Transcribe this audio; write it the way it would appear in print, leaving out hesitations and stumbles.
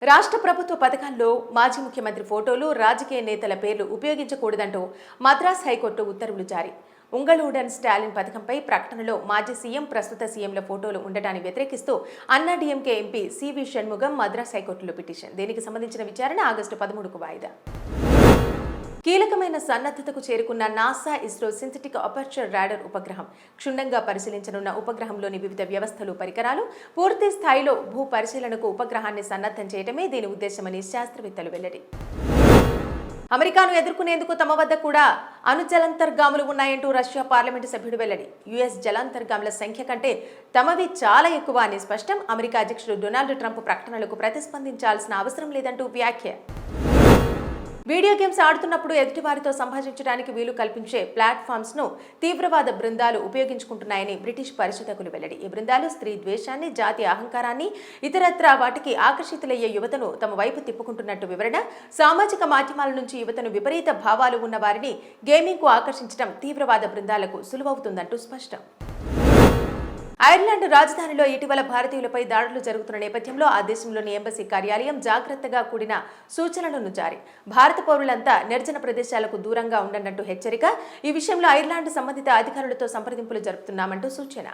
రాష్ట్ర ప్రభుత్వ పథకాల్లో మాజీ ముఖ్యమంత్రి ఫోటోలు, రాజకీయ నేతల పేర్లు ఉపయోగించకూడదంటూ మద్రాస్ హైకోర్టు ఉత్తర్వులు జారీ. ఉంగళూడన్ స్టాలిన్ పథకంపై ప్రకటనలో మాజీ సీఎం, ప్రస్తుత సీఎంల ఫోటోలు ఉండటాన్ని వ్యతిరేకిస్తూ అన్నాడీఎంకే ఎంపీ సివి షణ్ముగం మద్రాస్ హైకోర్టులో పిటిషన్. దీనికి సంబంధించిన విచారణ ఆగస్టు 13కు వాయిదా. కీలకమైన సన్నద్ధతకు చేరుకున్న NASA ISRO synthetic aperture radar ఉపగ్రహం క్షుణ్ణంగా పరిశీలించనున్న ఉపగ్రహంలోని వివిధ వ్యవస్థలు, పరికరాలు పూర్తి స్థాయిలో భూ పరిశీలనకు ఉపగ్రహాన్ని సన్నద్ధం చేయడమే దీని ఉద్దేశమని శాస్త్రవేత్తలు వెల్లడి. అమెరికాను ఎదుర్కొనేందుకు తమ వద్ద కూడా అణు జలాంతర్గాములు ఉన్నాయంటూ రష్యా పార్లమెంటు సభ్యుడు వెల్లడి. యుఎస్ జలాంతర్గాముల సంఖ్య కంటే తమవి చాలా ఎక్కువ అని స్పష్టం. అమెరికా అధ్యక్షుడు డొనాల్డ్ ట్రంప్ ప్రకటనలకు ప్రతిస్పందించాల్సిన అవసరం లేదంటూ వ్యాఖ్య. వీడియో గేమ్స్ ఆడుతున్నప్పుడు ఎదుటివారితో సంభాషించడానికి వీలు కల్పించే ప్లాట్ఫామ్స్ ను తీవ్రవాద బృందాలు ఉపయోగించుకుంటున్నాయని బ్రిటిష్ పరిశోధకులు వెల్లడి. ఈ బృందాలు స్త్రీ ద్వేషాన్ని, జాతి అహంకారాన్ని, ఇతరత్రా వాటికి ఆకర్షితులయ్యే యువతను తమ వైపు తిప్పుకుంటున్నట్టు వివరణ. సామాజిక మాధ్యమాల నుంచి యువతను విపరీత భావాలు ఉన్న వారిని గేమింగ్ కు ఆకర్షించడం తీవ్రవాద బృందాలకు సులువవుతుందంటూ స్పష్టం. ఐర్లాండ్ రాజధానిలో ఇటీవల భారతీయులపై దాడులు జరుగుతున్న నేపథ్యంలో ఆ దేశంలోని ఎంబసీ కార్యాలయం జాగ్రత్తగా కూడిన సూచనలను జారీ. భారత పౌరులంతా నిర్జన ప్రదేశాలకు దూరంగా ఉండనట్టు హెచ్చరిక. ఈ విషయంలో ఐర్లాండ్ సంబంధిత అధికారులతో సంప్రదింపులు జరుపుతున్నామంటూ సూచన.